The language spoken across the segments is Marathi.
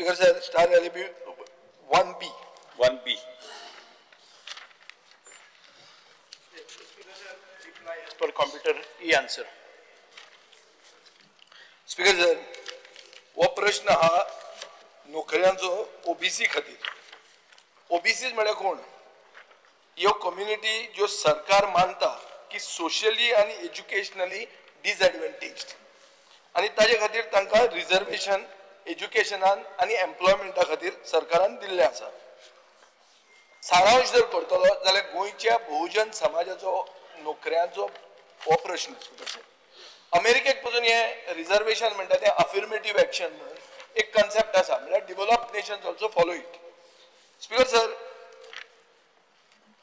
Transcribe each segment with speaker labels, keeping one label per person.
Speaker 1: Speaker sir, star LB 1B.
Speaker 2: 1B.
Speaker 3: Per computer e-answer.
Speaker 1: Speaker sir, वो प्रश्न हा नोकऱ्यांचो ओबीसी खातीर. ओबीसी म्हळ्यार कोण? ह्यो कम्युनिटी ज्यो सरकार मानता की सोशली आनी एज्युकेशनली डिसएडवांटेज्ड आनी ताजे खातीर तांकां रिजर्वेशन एज्युकेशनान आनी एम्प्लॉयमेंटा खातीर सरकारान दिल्लें आसा. सारांश जर करतलो जाल्यार गोंयच्या बहुजन समाजाचो नोकऱ्यांचो हो प्रश्न. अमेरिकेक पासून हे रिजर्वेशन म्हणटा ते अफर्मेटिव्ह एक्शन म्हणून एक कन्सेप्ट आसा, म्हळ्यार developed nations also follow it. Speaker sir,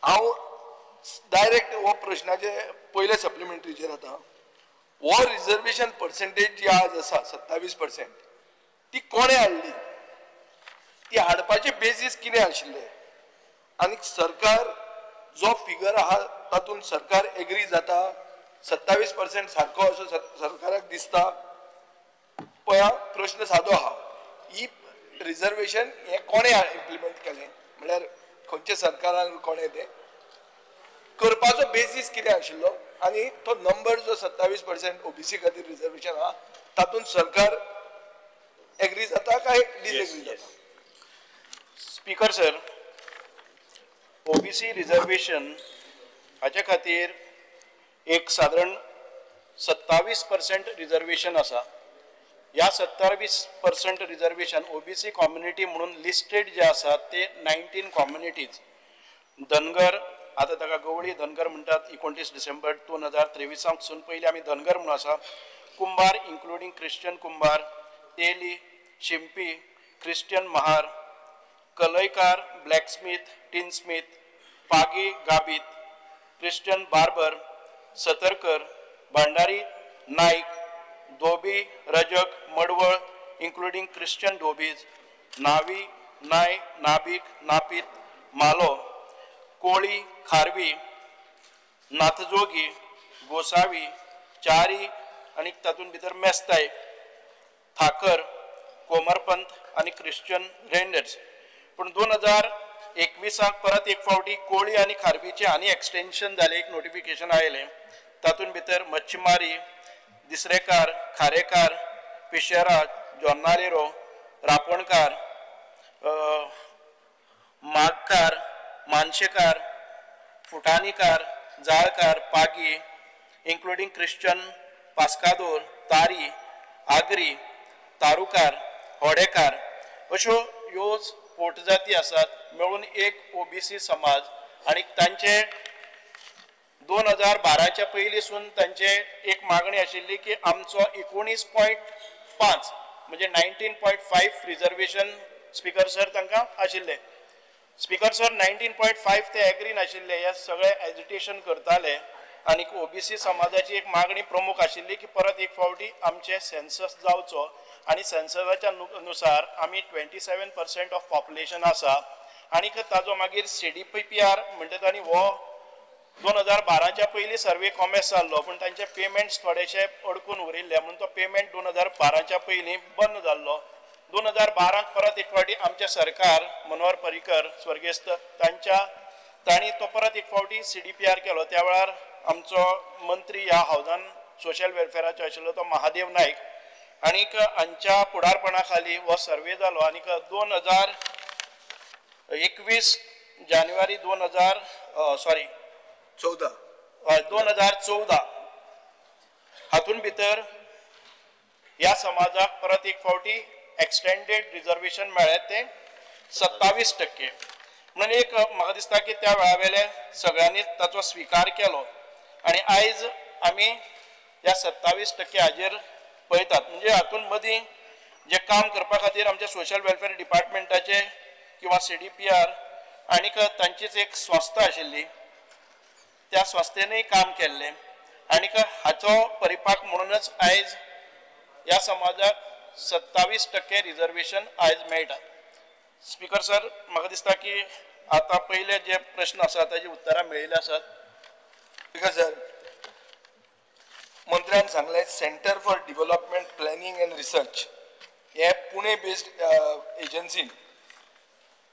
Speaker 1: हांव डायरेक्ट हो प्रश्नाचे पयले सप्लिमेंटरीचेर येता. हो रिजर्वेशन पर्सेंटेज जी आज आसा 27%, ती कोणे हाडली? ती हाडपाचे बेसीस कितें आशिल्ले? आनी सरकार जो फिगर आहा तातूंत सरकार एग्री जाता? 27% सारको असो सरकाराक दिसता? पळया, प्रश्न सादो आहा. ही रिजर्वेशन हे कोणे इम्प्लिमेंट केलें? म्हळ्यार खंयच्या सरकारान कोणे तें करपाचो बेसीस कितें आशिल्लो? आनी तो नंबर जो 27% ओबीसी खातीर रिजर्वेशन आहा तातूंत सरकार एग्री जाता काय डिसएग्री जाता?
Speaker 3: स्पीकर सर, ओबीसी रिजर्वेशन हाचे खातीर एक साधारण 27% रिजर्वेशन आसा. ह्या 27% रिजर्वेशन ओबीसी कम्युनिटी म्हणून लिस्टेड जे आसात ते 19 कम्युनिटीज. धनगर, आता ताका गवळी धनगर म्हणटात, 29 डिसेंबर 2023 पासून पयलीं आमी धनगर म्हणून आसा. कुंभार इन्क्लुडींग क्रिश्चन कुंभार, तेली, शिंपी, क्रिश्चन महार, कलयकार, ब्लॅकस्मिथ, टिनस्मिथ, पागी गाबीत, क्रिश्चन बार्बर, सतरकर, भांडारी नाईक, धोबी, रजक, मडवळ इन्क्लुडींग क्रिश्चन धोबीज, नावी, नाय, नाभिक, नापीत, मालो, कोळी, खारवी, नाथजोगी, गोसावी, चारी आनी तातूंत भितर मेस्ताय, थाकर, कोमरपंत आनी क्रिश्चन रेंडर्स. पूण 2021 परत एक फावटी कोळी आनी खारवीचे आनी एक्सटेन्शन जाले, एक नोटिफिकेशन आयलें. तातूंत भितर मच्छमारी, दिसरेकार, खारेकार, पिशेराज, जोन्नालेरो, रापणकार, मागकार, मानशेकार, फुटाणीकार, जाळकार, पागी इन्क्लुडींग क्रिश्चन पास्कादोर, तारी, आगरी, तारुकार, होडेकार अश्यो ह्यो पोटजाती आसात मेळून एक ओबीसी समाज. आनी तांचे 2012च्या पयलींसून तांचे एक मागणी आशिल्ली की आमचो 19.5 म्हणजे 19.5 रिजर्वेशन स्पीकर सर तांकां आशिल्ले. स्पीकर सर 19.5 ते एग्री नाशिल्ले, हे सगळे एजिटेशन करताले. आनी ओबीसी समाजाची एक मागणी प्रमुख आशिल्ली की परत एक फावटी आमचे सेन्सस जावचो आनी सेन्ससाच्या नुसार आमी 27% ऑफ पॉप्युलेशन आसा. आनीक ताजो मागीर CDPR म्हणटात आनी हो 2012च्या पयलीं सर्वे कॉमेस जाल्लो, पूण तांचे पेमेंट्स थोडेशे अडकून उरिल्ले म्हणून तो पेमेंट 2012च्या पयलीं बंद जाल्लो. 2012 परत एक फावटी आमचे सरकार मनोहर पर्रीकर स्वर्गेस्त तांणी तो परत एक फावटी CDPR केलो. त्या वेळार आमचो मंत्री ह्या हावजान सोशल वेलफेअराचो आशिल्लो तो महादेव नायक, आनीक हांच्या फुडारपणा खाली हो सर्वे जालो. आनीक 2021 जानेवारी 2014 हातून भितर ह्या समाजाक परत एक फावटी एक्सटेंडेड रिजर्वेशन मेळ्ळें ते 27%. म्हणून एक म्हाका दिसता की त्या वेळा वेले सगळ्यांनी ताचो स्विकार केलो आनी आयज आमी ह्या 27% हाजेर पळयतात. म्हणजे हातून मदीं जे काम करपा खातीर आमच्या सोशल वेलफेअर डिपार्टमेंटाचे किंवा CDPR आनीक तांचीच एक संस्था आशिल्ली, त्या संस्थेनूय काम केल्लें. आनीक हाचो परिपाक म्हणूनच आयज ह्या समाजाक 27% रिजर्वेशन आयज मेळटा. स्पीकर सर, म्हाका दिसता की आता पहिले जे प्रश्न आसात ताजी उत्तरां मेळिल्ली आसात.
Speaker 1: स्पीकर सर, मंत्र्यान सांगलें centre for development planning and research हे पुणे बेस्ड एजन्सीन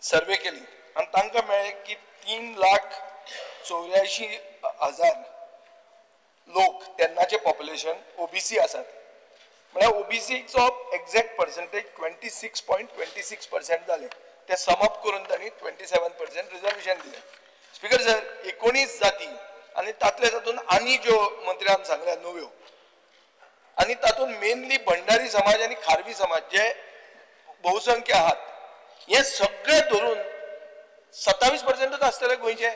Speaker 1: सर्वे केली आणि तांकां मेळ्ळें की 3,84,000 लोक तेन्नाचे पॉप्युलेशन ओबीसी आसात. म्हळ्यार ओबीसीचो एक्झॅक्ट पर्संटेज 26.26% जाले. ते समअप करून तांणी 27% रिजर्वेशन दिलें. स्पीकर सर, 19 जाती आनी तातूंत आनी ज्यो मंत्र्यान सांगल्या नव्यो आनी तातूंत मेनली भंडारी समाज आनी खारवी समाज जे बहुसंख्य आहात, हे सगळे धरून 27%च आसतले गोंयचे.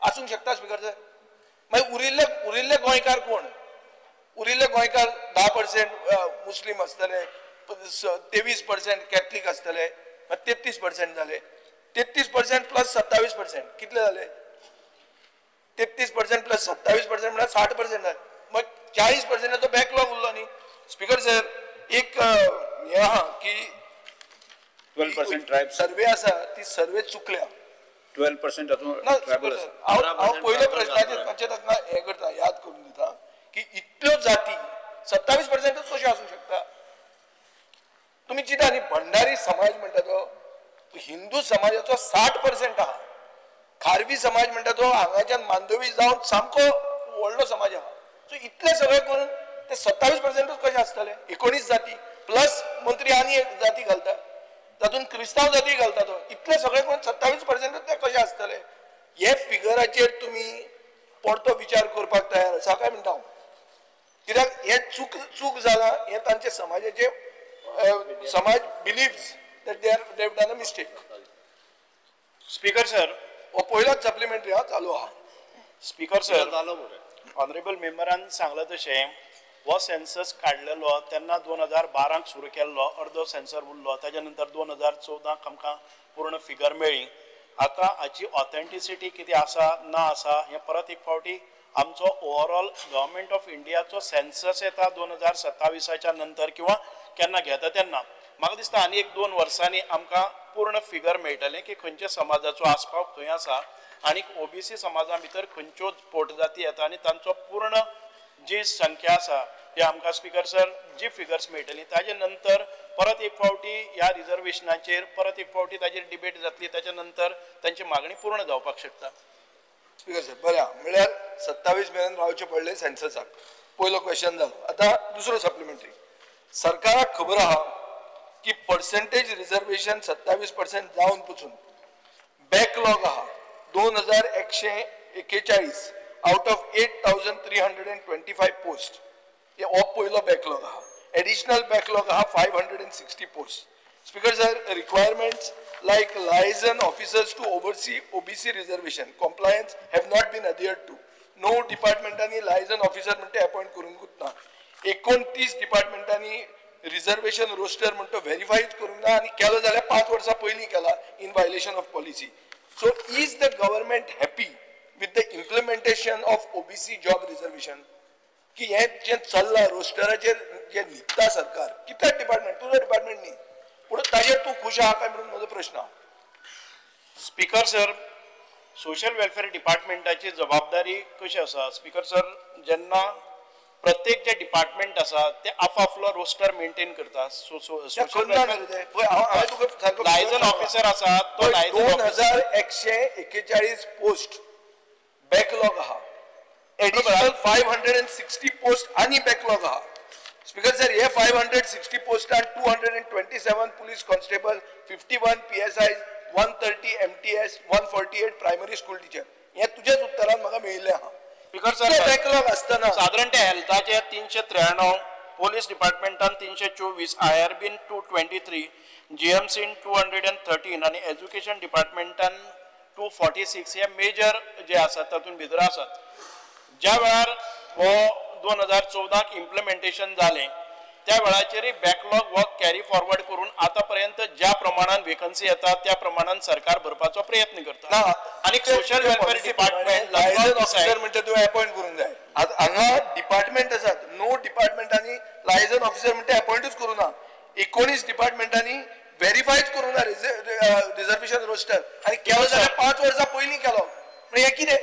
Speaker 1: आसूंक शकता स्पीकर सर? मागीर उरिल्ले गोंयकार कोण? उरिल्ले गोंयकार 10% मुस्लीम आसतले, 23% कॅथलीक आसतले, 33% जाले. 33% प्लस 27% कितले जाले? 33% प्लस 27% म्हळ्यार 60% जाले. मग 40%चा बॅकलॉग उरलो न्ही. स्पीकर सर, एक हे आहा की
Speaker 2: 12% ट्रायब्स
Speaker 1: सर्वे आसा ती सर्वे चुकल्या.
Speaker 2: 12% ट्रायबल
Speaker 1: हांव पयल्या प्रश्नाचेर ताका हे करता, याद करून दिता की इतल्यो जाती 27%च कशें आसूंक शकता? तुमी चिंता न्ही, भंडारी समाज म्हणटा तो हिंदू समाजाचो 60% आहा. खारवी समाज म्हणटा तो हांगाच्यान मांडवी जावन सामको व्हडलो समाज आहा. सो इतले सगळे करून ते 27%च कशें आसतले? 19 जाती प्लस मंत्री आनी एक जाती घालता, तातूंत क्रिस्तांव जाती घालता तो, इतले सगळे करून 27% ते कशें आसतले? हे फिगराचेर तुमी परतो विचार करपाक तयार आसा काय म्हणटा हांव. कित्याक हे चूक जाला, हे तांचे समाजाचे समाज believes that they have done a mistake.
Speaker 3: Speaker sir,
Speaker 1: हो पयलोच सप्लिमेंटरी हा चालू आहा.
Speaker 3: स्पीकर सर, ऑनरेबल मेंबरान सांगलां तशें हो सेन्सस काडलेलो तेन्ना 2012 सुरू केल्लो, अर्दो सेन्सर उरलो, ताच्या नंतर 2014 आमकां पूर्ण फिगर मेळ्ळी. आतां हाची ऑथेंटिसिटी कितें आसा ना आसा हें परत एक फावटी आमचो ओवरऑल गव्हर्मेंट ऑफ इंडियाचो सेन्सस येता 2027च्या नंतर किंवा केन्ना घेता तेन्ना म्हाका दिसता आनी 1-2 वर्सांनी आमकां पूर्ण फिगर मेळटलें की खंयच्या समाजाचो आस्पाव खंय आसा आनी ओबीसी समाजा भितर खंयच्यो पोटजाती येता आनी तांचो पूर्ण जी संख्या आसा ती आमकां स्पीकर सर जी फिगर्स मेळटली ताजे नंतर परत एक फावटी ह्या रिजर्वेशनाचेर परत एक फावटी ताजेर डिबेट जातली, ताच्या नंतर तांची मागणी पूर्ण जावपाक शकता.
Speaker 1: स्पीकर सर, बरें आहा. म्हळ्यार 27 मेरेन रावचे पडले सेन्ससाक. पयलो क्वेश्चन जालो. आतां दुसरो सप्लिमेंटरी. सरकाराक खबर आहा की पर्सेंटेज रिजर्वेशन 27% जावन पसून बॅकलॉग आहा 2141 आउट ऑफ 8,325 पोस्ट. हो पयलो बॅकलॉग आहा. एडिशनल बॅकलॉग आहा 560 post. Speaker sir, requirements like liaison officers to oversee OBC reservation compliance have not been adhered to. No departmentani liaison officer म्हणते अपॉइंट करूंकूच ना. 29 डिपार्टमेंटांनी रिजर्वेशन रोस्टर म्हणतो व्हेरीफायच करूंक ना आनी केलो जाल्यार 5 वर्सां पयलीं केला in violation of policy. So is the government happy with the implementation of OBC job reservation? की हे जे चल्लां रोस्टराचेर जे न्हिदता सरकार, कितले डिपार्टमेंट, तुजो डिपार्टमेंट न्ही, पूण ताजेर तूं खुश आहा काय म्हणून म्हजो प्रश्न आहा.
Speaker 3: स्पीकर सर, सोशल वेलफेअर डिपार्टमेंटाची जबाबदारी कशी आसा? स्पीकर सर, जेन्ना प्रत्येक जे डिपार्टमेंट आसा ते आपापलो रोस्टर मेंटेन करता. लायझन ऑफिसर आसा तो
Speaker 1: 2141 पोस्ट बॅकलॉग आहा. एडिशनल 560 पोस्ट आनी बॅकलॉग आहा. स्पीकर सर, हे 560 पोस्टां 227 police constable, 51 PSI, 130 MTS, 148 primary school teacher. हे तुजेच उत्तरान म्हाका मेळिल्लें आहा.
Speaker 3: स्पीकर सर,
Speaker 1: बॅकलॉग आसतना
Speaker 3: साधारण ते हेल्थाचे 393, पोलीस डिपार्टमेंटान 324, IRBन 223, GMCन 213 आणि एज्युकेशन डिपार्टमेंटान 246 हे मेजर जे आसात तातूंत भितर आसात. ज्या वेळार हो 2014 इम्प्लिमेंटेशन जालें त्या वेळाचेर बॅकलॉग हो कॅरी फॉरवर्ड करून आता पर्यंत ज्या प्रमाणात वेकन्सी येता त्या प्रमाणात सरकार भरपाचो प्रयत्न करता. आणि सोशल वेलफेअर डिपार्टमेंट
Speaker 1: लायझन ऑफिसर म्हणटा तूं अपॉइंट करूंक जाय. हांगा डिपार्टमेंट आसात, नो डिपार्टमेंटांनी लायझन ऑफिसर म्हणटा अपॉइंटूच करूं ना. 19 डिपार्टमेंटांनी व्हेरीफायच करूं ना रिजर्वेशन रोस्टर आनी केलो जाल्यार 5 वर्सां पयलीं केलो. हे कितें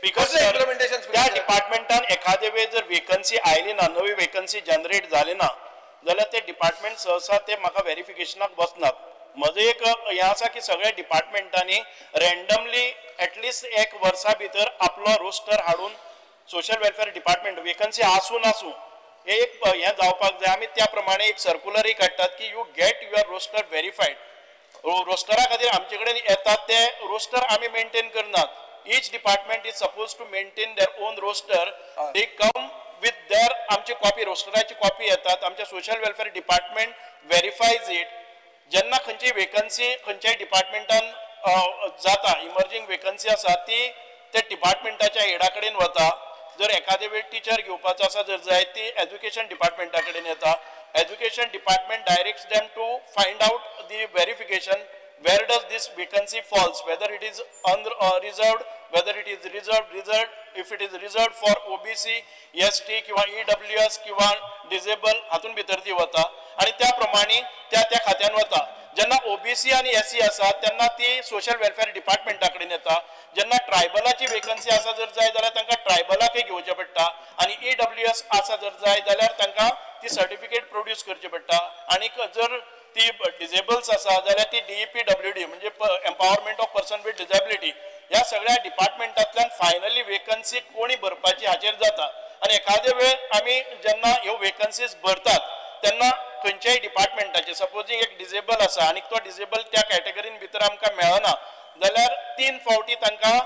Speaker 3: इम्प्लिमेंटेशन? त्या डिपार्टमेंटान एखादे वेळ जर वेकन्सी आयली ना, नवी वेकन्सी जनरेट जाली ना, जाल्यार ते डिपार्टमेंट सहसा ते म्हाका व्हेरिफिकेशनाक बसनात. म्हजो एक हें आसा की सगळ्या डिपार्टमेंटांनी रँडमली एटलिस्ट एक वर्सा भितर आपलो रोस्टर हाडून सोशल वेलफेअर डिपार्टमेंट वेकन्सी आसूं नासूं हे एक हें जावपाक जाय. आमी त्या प्रमाणे एक सर्क्युलरय काडटात की you get your roster verified. रोस्टरा खातीर आमचे कडेन येतात ते रोस्टर आमी मेंटेन करनात. each department is supposed to maintain their own roster. They come with their आमची कॉपी रोस्टराची कॉपी येतात. आमच्या सोशल वेलफेअर डिपार्टमेंट व्हेरीफायज इट. जेन्ना खंयची वेकन्सी खंयच्याय डिपार्टमेंटान जाता इमर्जिंग वेकन्सी आसा ती त्या डिपार्टमेंटाच्या हेडा कडेन वता. जर एखादे वेळ टीचर घेवपाचो आसा जर जाय ती एज्युकेशन डिपार्टमेंटा कडेन येता. Education department directs them to find out the verification where does this vacancy falls, whether it is reserved, whether it is reserved, if it is reserved for OBC, ST किंवा EWS किंवा डिसेबल हातून भितर ती वता आणि त्या प्रमाणे त्या खात्यान वता. जेन्ना OBC आणि SC आसा तेन्ना ती सोशल वेलफेअर डिपार्टमेंटा कडेन येता. जेन्ना ट्रायबलाची वेकन्सी आसा जर जाय जाल्यार तांकां ट्रायबलाकय घेवचें पडटा आणि EWS आसा जर जाय जाल्यार तांकां ती सर्टिफिकेट प्रोड्यूस करची पडटा. आणि जर ती डिसेबल्स आसा जाल्यार ती DEPWD म्हणजे empowerment of person with disability ह्या सगळ्या डिपार्टमेंटांतल्यान फायनली वेकन्सी कोणी भरपाची हाचेर जाता. आणि एखादे वेळ आमी जेन्ना ह्यो वेकन्सीज भरतात तेन्ना खंयच्याय डिपार्टमेंटाचे सपोजींग एक डिसेबल आसा आणि तो डिसेबल त्या कॅटेगरीन भितर आमकां मेळना जाल्यार 3 फावटी तांकां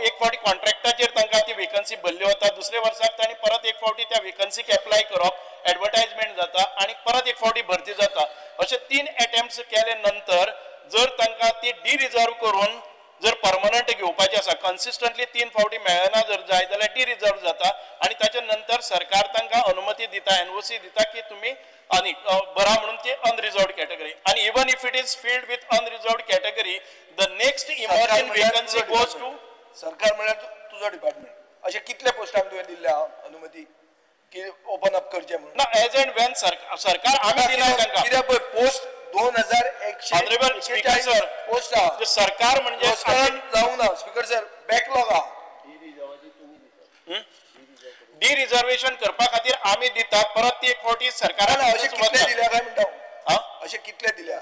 Speaker 3: एक फावटी कॉन्ट्रॅक्टाचेर तांकां ती वेकन्सी भरली वता. दुसऱ्या वर्साक तांणी परत एक फावटी त्या वेकन्सीक एप्लाय करप, एडवर्टायजमेंट जाता आणि परत एक फावटी भरती जाता. अशे 3 अटेम्प्ट्स केले नंतर जर तांकां ती डिरिजर्व करून जर परमनंट घेवपाची आसा कन्सिस्टंटली 3 फावटी मेळना जर जाय जाल्यार डिरिजर्व जाता आणि ताच्या नंतर सरकार तांकां अनुमती दिता NOC दिता की तुमी आणि बरा म्हणून ती अनरिजर्वड कॅटेगरी. आणि even if it is filled with unreserved category the next emerging vacancy goes to
Speaker 1: सरकार म्हळ्यार तुझो डिपार्टमेंट. अशे कितले पोस्टांक तुवें दिल्ले अनुमती की ओपन अप करचे म्हणून?
Speaker 3: ना एज एंड वेन सरकार आमी दिला तांकां
Speaker 1: कित्याक पळय post 2100
Speaker 3: honourable speaker sir
Speaker 1: post आहा.
Speaker 3: सरकार म्हणजे
Speaker 1: जावंक ना स्पीकर सर बॅकलॉग आहा.
Speaker 3: डी रिझर्वेशन करपा खातीर आमी दितात परत ती एक फावटी सरकारान
Speaker 1: अशे कितले दिल्या काय म्हणटा अशे कितले दिल्या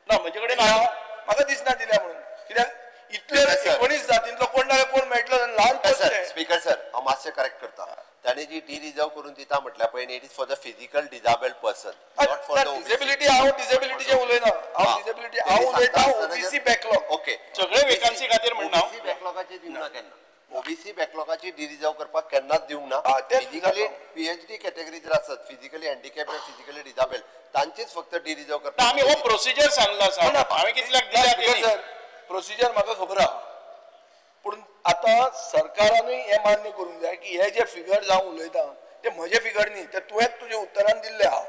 Speaker 3: ना म्हणजे कडेन
Speaker 1: म्हाका दिसना दिल्या म्हणून. कित्याक इतले 19 जातींतलो कोण ना कोण मेळटलो ल्हान पोस्ट.
Speaker 4: स्पीकर सर हांव मातशें करेक्ट करता. ताणे जी डी रिजर्व करून दिता म्हटल्या पळय it is for the physical disabled person not for the
Speaker 1: disability. हांव डिसेबिलिटीचे उलयना. हांव डिसेबिलिटी हांव उलयता OBC बॅकलॉग.
Speaker 4: ओके
Speaker 3: सगळे वेकन्सी खातीर म्हणना
Speaker 4: OBC बॅकलॉगाची दिवना केन्ना OBC बॅकलॉगाची डी रिजर्व करपाक केन्नाच दिवंक ना. फिजिकली PhD कॅटेगरी जर आसत फिजिकली हँडिकॅप्ड आनी फिजिकली डिसेबल्ड तांचीच फक्त डी रिजर्व करता.
Speaker 3: आमी हो प्रोसिजर सांगला सर हांवें कितल्याक दिल्या
Speaker 1: सर प्रोसिजर म्हाका खबर आहा पूण आतां सरकारानूय हें मान्य करूंक जाय की हे जे फिगर्स हांव उलयतां ते म्हजे फिगर न्ही ते तुवेंच तुज्या उत्तरान दिल्ले आहा.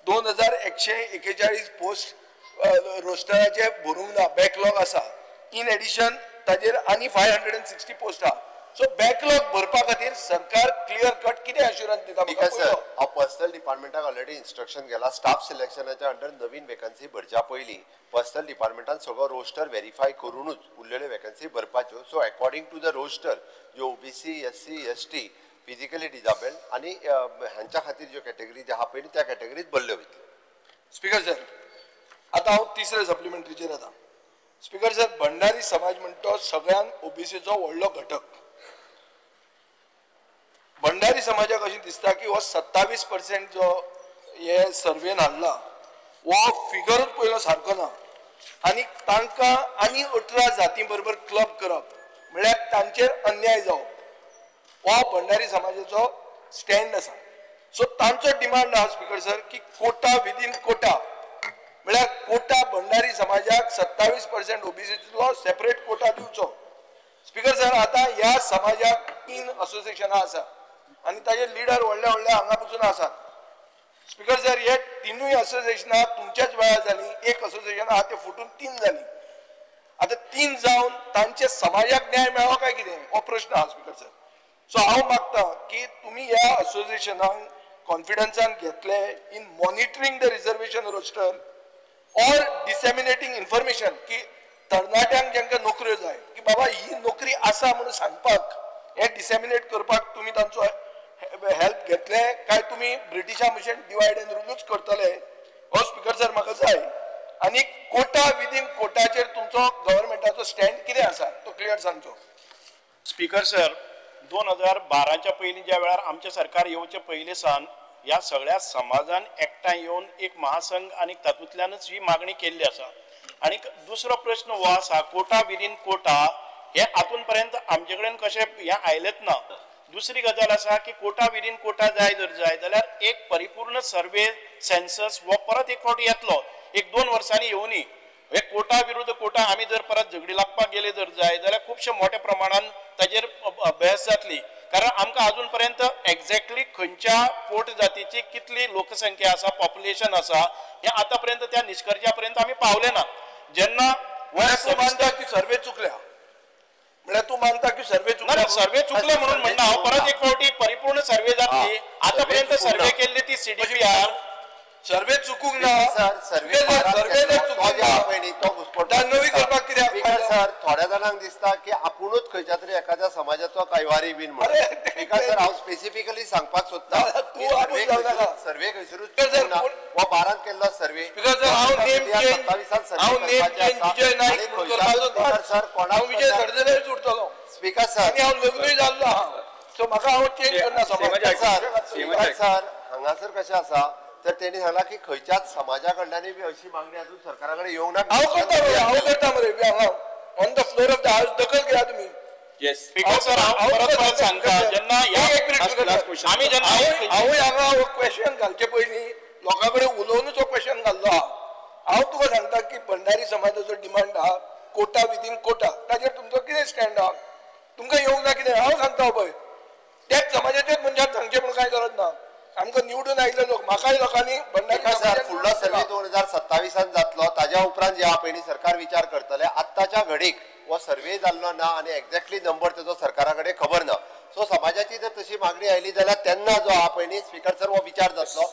Speaker 1: 2141 पोस्ट रोस्टराचे भरूंक ना बॅकलॉग आसा. इन एडिशन ताजेर आनी 560 पोस्ट आहा. सो बॅकलॉग भरपा खातीर सरकार क्लियर कट कितें अश्युरन्स दिता?
Speaker 4: बिकॉज सर हांव पर्सनल डिपार्टमेंटाक ऑलरेडी इन्स्ट्रक्शन केला स्टाफ सिलेक्शनाच्या अंडर नवीन वेकन्सी भरच्या पयलीं पर्सनल डिपार्टमेंटान सगळो रोस्टर व्हेरीफाय करूनच उरलेल्यो वेकन्सी भरपाच्यो. So according to the roster ज्यो OBC SC ST physically disabled आणि हांच्या खातीर ज्यो कॅटेगरी जे आहा पळय त्या कॅटेगरीत भरल्यो वयतल्यो.
Speaker 1: स्पीकर सर आतां हांव तिसरे सप्लिमेंटरीचेर येता. स्पीकर सर भंडारी समाज म्हणटा सगळ्यान OBCचो व्हडलो घटक. भंडारी समाजाक अशें दिसता की हो 27% जो हे सर्वेन हाडला हो फिगरूच पयलो सारको ना आनी तांकां आनी 18 जाती बरोबर क्लब करप म्हळ्यार तांचेर अन्याय जावप हो भंडारी समाजाचो स्टँड आसा. सो तांचो डिमांड आहा स्पीकर सर की कोटा विदीन कोटा म्हळ्यार कोटा भंडारी समाजाक 27% OBCचो सेपरेट कोटा दिवचो. स्पीकर सर आतां ह्या समाजाक 3 असोसिएशनां आसा आणि ताजे लिडर व्हडले व्हडले हांगा पसून आसात. स्पीकर सर हे 3 असोसिएशनां तुमच्याच वेळार जाली. एक असोसिएशन आहा ते फुटून 3 जाली. आता 3 जावन तांचे समाजाक न्याय मेळ्ळो काय कितें हो प्रश्न आहा स्पीकर सर. सो हांव मागता की तुमी ह्या असोसिएशनाक कॉन्फिडन्सान घेतले in monitoring the reservation roster or disseminating information की तरणाट्यांक जेंकां नोकऱ्यो जाय की बाबा ही नोकरी आसा म्हणून सांगपाक हे डिसेमिनेट करपाक तुमी तांचो हेल्प घेतले काय तुम्ही ब्रिटिशा भशेन डिवायड अँड रूलच करतले हो स्पीकर सर म्हाका जाय आनी कोटा विदीन कोटाचेर तुमचो गव्हर्नमेंटाचो स्टँड कितें आसा तो क्लियर सांगचो.
Speaker 3: स्पीकर सर 2012च्या पयलीं ज्या वेळार आमचे सरकार येवचे पयले सावन ह्या सगळ्या समाजान एकठांय येवन एक महासंघ आणि तातूंतल्यानच ही मागणी केल्ली आसा. आणि दुसरो प्रश्न हो आसा कोटा विदीन कोटा हे आतून पर्यंत आमचे कडेन कशें हे आयलेत ना. दुसरी गजाल आसा की कोटा विदीन कोटा जाय जर जाय जाल्यार एक परिपूर्ण सर्वे सेन्सस हो परत एक फावटी येतलो, 1-2 वर्सांनी येवनी. हे कोटा विरुद्ध कोटा आमी जर परत झगडी लागपाक गेले जर जाय जाल्यार खुबशे मोठ्या प्रमाणान ताजेर बहस जातली. कारण आमकां अजून पर्यंत एक्झॅक्टली खंयच्या पोट जातीची कितली लोकसंख्या आसा, पॉप्युलेशन आसा हे आतां पर्यंत त्या निष्कर्शा पर्यंत आमी पावले ना. जेन्ना
Speaker 1: तूं मानता की सर्वे चुकल्या म्हळ्यार तू मानता की सर्वे चुकल्या
Speaker 3: सर्वे चुकले म्हणून म्हणणं हांव परत एक फावटी परिपूर्ण सर्वे जातली. आतां पर्यंत सर्वे केल्ली ती CDPR
Speaker 1: सर्वे चुकूंक ना
Speaker 4: सर्वे
Speaker 1: नवी करपाक कित्याक
Speaker 4: सर थोड्या जाणांक दिसता की आपुणूच खंयच्या तरी एखाद्या समाजाचो कैवारी बीन म्हणून स्पीकर सर हांव स्पेसिफिकली सांगपाक सोदता सर्वे खंयसरूच हो 12 केल्लो सर्वे सर कोणाक
Speaker 1: विजय सरदेसाय उरतलो
Speaker 4: स्पीकर सर
Speaker 1: आनी हांव लग्नूय जाल्लो आहा सो म्हाका हांव चेंज करना
Speaker 4: सर हांगासर कशें आसा तर त्यांनी सांगला की खंयच्याच समाजा कडल्यानय बी अशी मागणी अजून सरकारा कडेन येवंक ना.
Speaker 1: हांव करता मरे on the floor of the house दखल घेया तुम्ही.
Speaker 3: स्पीकर सर हांव परत सांगता जेन्ना आमी जेन्ना
Speaker 1: हांवूय हांगा हो क्वेश्चन घालचे पयलीं लोकां कडेन उलोवनूच हो क्वेश्चन घाल्लो आहा. हांव तुका सांगता की भंडारी समाजाचो डिमांड आहा कोटा विदीन कोटा ताजेर तुमचो कितें स्टँड आहा तुमकां येवंक ना कितें हांव सांगता पळय त्याच समाजाचेच मनशाक सांगचे म्हणून कांय गरज ना. आमकां निवडून आयिल्ले लोक म्हाकाय लोकांनी भंडारी
Speaker 4: सर फुडलो सर्वे 2027 जातलो ताज्या उपरांत ह्या पयलीं सरकार विचार करतले. आत्ताच्या घडीक हो सर्वे जाल्लो ना आनी एक्झॅक्टली नंबर तेजो सरकारा कडेन खबर ना. सो समाजाची जर तशी मागणी आयली जाल्यार तेन्ना जो हा पयलीं स्पीकर सर हो विचार जातलो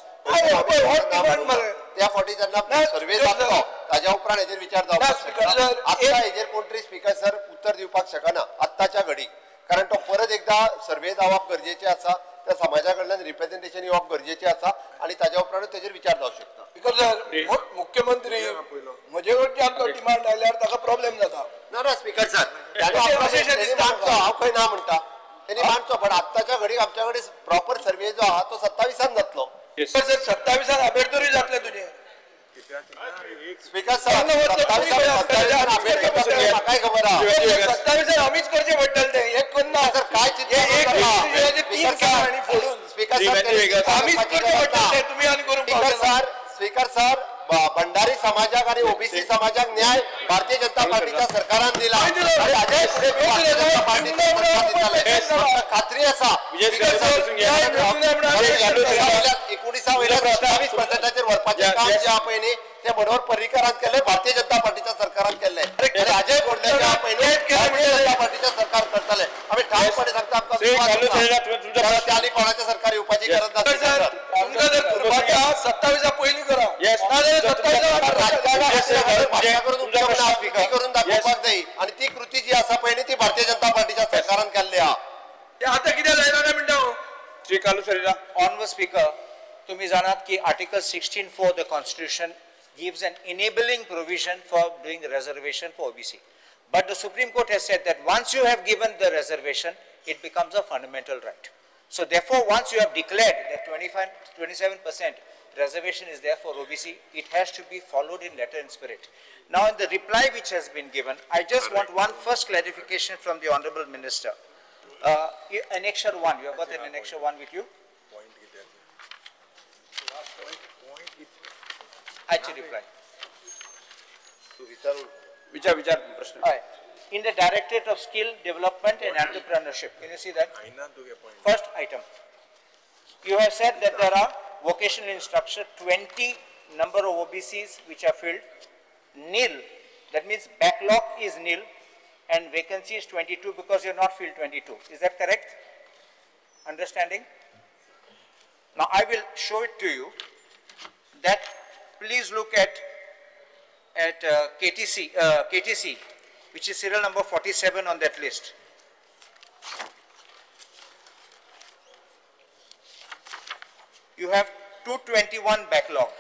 Speaker 4: त्या फावटी जेन्ना सर्वे जातलो ताज्या उपरांत हेजेर विचार जावपाक आत्ता हेजेर कोण तरी स्पीकर सर उत्तर दिवपाक शकना आत्ताच्या घडीक. कारण तो परत एकदा सर्वे जावप गरजेचे आसा त्या समाजा कडल्यान रिप्रेझेंटेशन येवप गरजेचे आसा आणि ताज्या उपरांत तेजेर विचार जावंक शकता.
Speaker 1: बिकॉज सर मुख्यमंत्री म्हजे कडच्यान आमकां डिमांड आयल्यार ताका प्रॉब्लेम जाता.
Speaker 4: ना स्पीकर सर हांव खंय ना म्हणटा तेणी मांडचो पण आत्ताच्या घडीक आमच्या कडेन प्रॉपर सर्वे जो आहा तो 27 जातलो.
Speaker 1: सर 27 आंबेडकरूय जातले तुजे
Speaker 4: स्पीकर सर म्हाकाय खबर आहा
Speaker 1: 27 आमीच करचे पडटले ते एक करना
Speaker 4: सर काय स्पीकर
Speaker 1: सर तुम्ही आनी करूंक
Speaker 4: स्पीकर सर भंडारी समाजाक आणि ओबीसी समाजाक न्याय भारतीय जनता पार्टीच्या सरकारान दिला खात्री आसा 19% व्हरपाचें काम जे आहा पळय न्ही ते मनोहर पर्रीकरान केले भारतीय जनता पार्टीच्या सरकारान केले अजय भोंडले भारतीय जनता पार्टीच्या सरकार करतले. आम्ही ठामपणे सांगता आमकां त्या आनी कोणाच्या सरकार येवपाची गरज ना.
Speaker 1: 27 पयलीं करा
Speaker 4: करून दाखोवपाक जाय आणि ती कृती जी आसा पळय न्ही ती भारतीय जनता पार्टीच्या सरकारान केल्ली आहा.
Speaker 1: आतां कितें जायना काय म्हणटा
Speaker 2: श्री कालू सरीला
Speaker 5: ऑनवर स्पीकर तुम्ही जाणात की article 16(4) the constitution gives an enabling provision for doing the reservation for OBC, but the Supreme Court has said that once you have given the reservation it becomes a fundamental right. So therefore once you have declared that 27% reservation is there for OBC, it has to be followed in letter and spirit. Now in the reply which has been given, I just want one first clarification from the Honorable Minister. Annexure 1, you have got an Annexure 1 with you? Actually reply.
Speaker 2: विचार प्रश्न.
Speaker 5: In the Directorate of Skill Development and Entrepreneurship, can you see that? First item. You have said that there are vocational instruction, 20 number of OBCs which are filled, nil, that means backlog is nil and vacancy is 22 because you have not filled 22. Is that correct? Understanding? Now I will show it to you that please look at KTC, which is serial number 47 on that list. you have 221 backlog.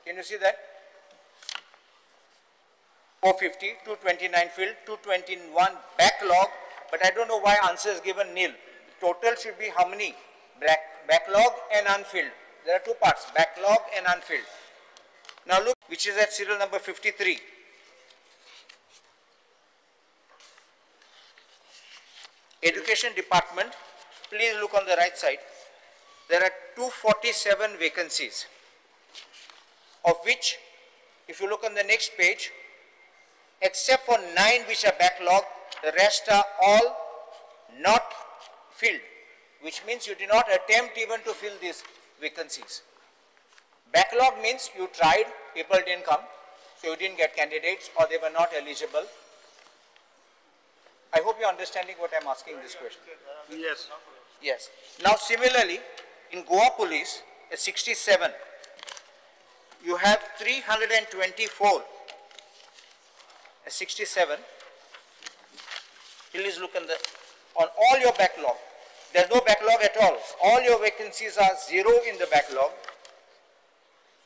Speaker 5: Can you see that? 450, 229 filled, 221 backlog, but I don't know why answer is given nil. Total should be how many? Backlog and unfilled. There are two parts, backlog and unfilled. Now look, which is at serial number 53. Education Department, please look on the right side. There are 247 vacancies, of which, if you look on the next page, except for 9 which are backlogged, the rest are all not filled, which means you did not attempt even to fill these vacancies. Backlog means you tried, people didn't come, so you didn't get candidates or they were not eligible. I hope you're understanding what I'm asking this question.
Speaker 3: Yes.
Speaker 5: Yes. Now similarly, in Goa Police, at 67, you have 324. At 67, please look on all your backlog. There's no backlog at all. All your vacancies are 0 in the backlog.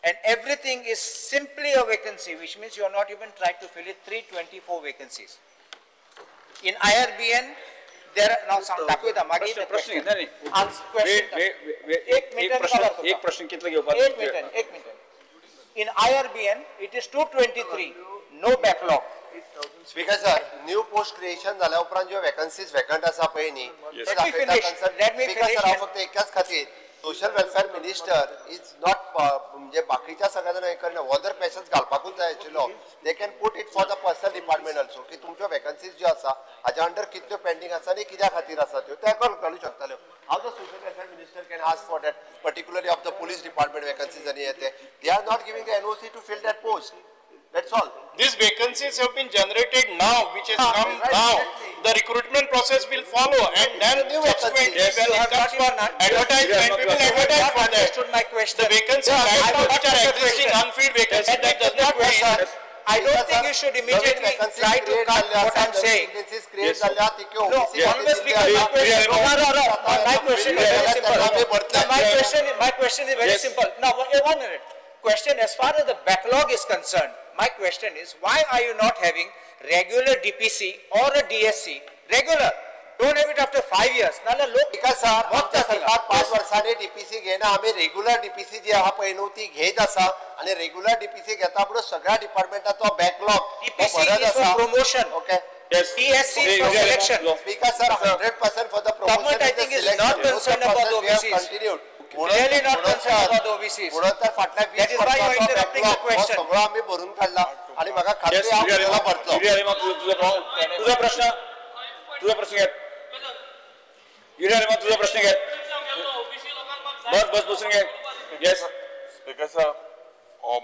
Speaker 5: And everything is simply a vacancy, which means you are not even trying to fill it. 324 vacancies. In IRBN, there are now some
Speaker 2: प्रश्न नाही एक प्रश्न कितले घेवपाक
Speaker 5: एक minute. In IRBN, it is 223, no backlog.
Speaker 4: Speaker sir, new post creation झाल्या उपरांत ज्यो वॅकन्सीज वॅकंट आसा पळय न्ही, ते
Speaker 5: Let me finish.
Speaker 4: Speaker sir, हांव फक्त एकाच खातीर social welfare minister is not म्हणजे बाकीच्या सगळ्या जाणां हें करना, अदर पेशन्स घालपाकूच जाय आशिल्लो. They can put it for the personal department also, की तुमच्यो वॅकन्सीज ज्यो आसा हाज्या अंडर कितल्यो पेंडिंग आसा आनी कित्या खातीर आसा त्यो ते घालूं शकताल्यो. How the social welfare minister can ask for that, particularly of the police department vacancies आनी येते. They are not giving the NOC to fill that post. That's all.
Speaker 3: These vacancies have been generated now, which has come
Speaker 4: right,
Speaker 3: now.
Speaker 4: exactly.
Speaker 3: The recruitment process will follow, and then subsequently
Speaker 4: Yes,
Speaker 3: when it comes for advertisement, we will advertise for that.
Speaker 5: Understood my question.
Speaker 3: The vacancies right now which are existing unfilled vacancies, that does not mean.
Speaker 5: I don't think you should immediately try to cut what I'm saying. No, always because my question, my question is very simple. My question is very simple. Now, 1 minute. Question, as far as the backlog is concerned, my question is, why are you not having regular DPC or a DSC? Regular. Don't have it after 5 years.
Speaker 4: Because आमच्या सरकार 5 वर्षांनी DPC घेना, आम्ही रेग्युलर DPC जी आहा पळय न्हू ती घेत आसा, आणि रेग्युलर DPC घेता पुढे सगळ्या डिपार्टमेंटाचो backlog
Speaker 5: DPC is for promotion.
Speaker 4: Okay.
Speaker 2: Yes.
Speaker 5: DSC is for selection.
Speaker 4: Speaker sir, 100% for the promotion.
Speaker 5: Government, I think, is not concerned about the OBCs.
Speaker 4: Continued.
Speaker 5: Really not concerned about the OBCs. That is why you are interrupting the question.
Speaker 4: सगळं आम्ही भरून काढला आणि म्हाका खात्री हांव त्याला भरतलो.
Speaker 2: तुझा प्रश्न घे. तुझा प्रश्न घे. बस बसून घे. Yes.
Speaker 6: Because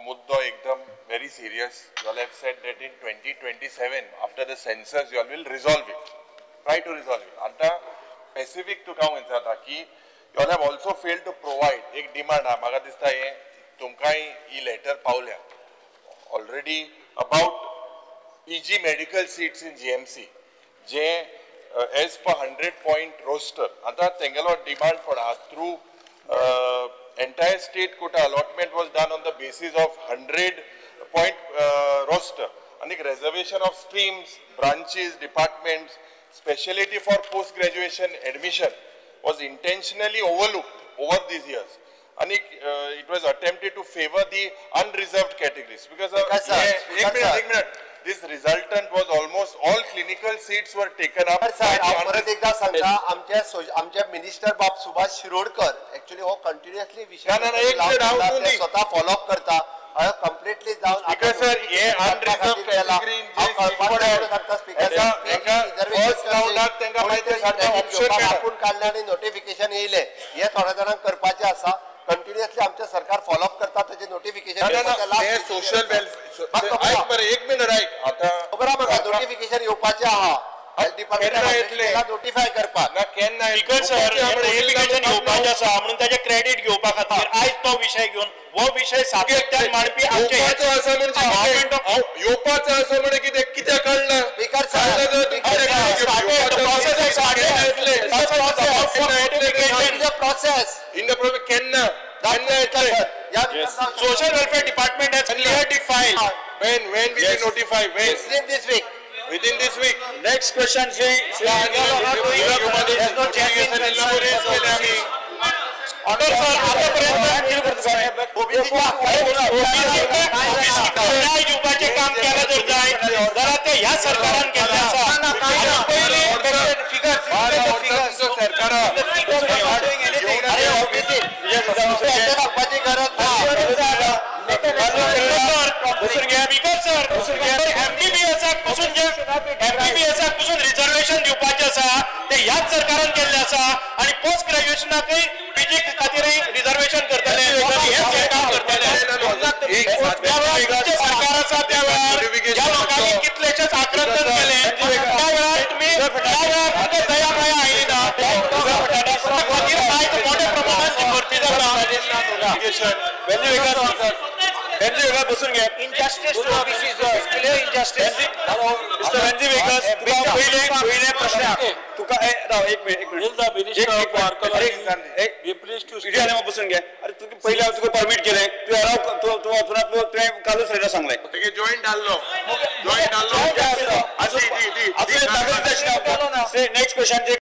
Speaker 6: muddo ekdam very serious. You all have said that in 2027, after the census, you all will resolve it. Try to resolve it. Anta specific to come inside ki you all have also failed to provide एक demand हा म्हाका दिसता हे तुमकांय ही letter पावल्या already about EG medical seats in GMC जे as per 100-point roster आता तेंगेलो demand पडा through entire state quota allotment was done on the basis of 100-point roster and reservation of streams, branches, departments, specialty for post-graduation admission was intentionally overlooked over these years, and it was attempted to favor the unreserved categories because एक minute, this resultant was almost all clinical seats were taken up.
Speaker 4: परत एकदा सांगता आमचे मिनिस्टर बाब सुभाष शिरोडकर actually हो continuously विषय स्वतः फॉलो अप करता completely down
Speaker 6: because sir ये unreserved category first round तेंका माहिती सारखा ऑप्शन
Speaker 4: आपण काढले आणि नोटिफिकेशन येयले हे थोड्या जणांक करपाचे आसा कंटिन्युअसली आमचे सरकार फॉलो अप करता त्याचे नोटिफिकेशन
Speaker 6: सोशल वेलफेअर एक मिनिट आता
Speaker 4: नोटिफिकेशन येवपाचे आहा हेल्थ डिपार्टमेंट नोटिफाय करपाक
Speaker 6: केन्ना
Speaker 3: नोटिफिकेशन घेवपाचें आसा म्हणून ताचे क्रेडिट घेवपा खातीर आयज तो विषय घेवन वो विषय सातत्यान मांडपी
Speaker 6: येवपाचो आसा म्हणजे येवपाचो आसा म्हणजे कितें कळना
Speaker 4: speaker
Speaker 6: allocation.
Speaker 4: The process.
Speaker 6: In the process, केन्ना येतले?
Speaker 3: Social welfare department has clearly filed.
Speaker 6: When we will notify? When?
Speaker 4: Within this week.
Speaker 6: Within this week.
Speaker 3: Next question, Shri
Speaker 5: There's no genuine concern.
Speaker 3: युगाचे काम केलं जर जाय जरा ते ह्या सरकारान केल्लें आसा MBBS पासून रिझर्वेशन दिवपाचें आसा ते ह्याच सरकारान केल्लें आसा आणि पोस्ट ग्रॅज्युएशनाकय पीजी खातीरय रिझर्वेशन करतले हे सरकार करतले सरकार आसा त्या वेळार ज्या लोकांनी कितलेशेच आक्रंदन केले त्या वेळार तुम्ही तुमकां दया माया आयली ना खातीर आयज मोठ्या प्रमाणात भरती जाता बसून घे
Speaker 5: Injustice to OBCs, clear injustice.
Speaker 3: Mister Venzy Viegas तुका पहिले प्रश्न तुका एक मिनिट बसून घे अरे तुका पहिले तुका परमिट केले तुवें कालूच रेडा सांगले
Speaker 6: जॉईंट आल्लो
Speaker 3: नेक्स्ट क्वेश्चन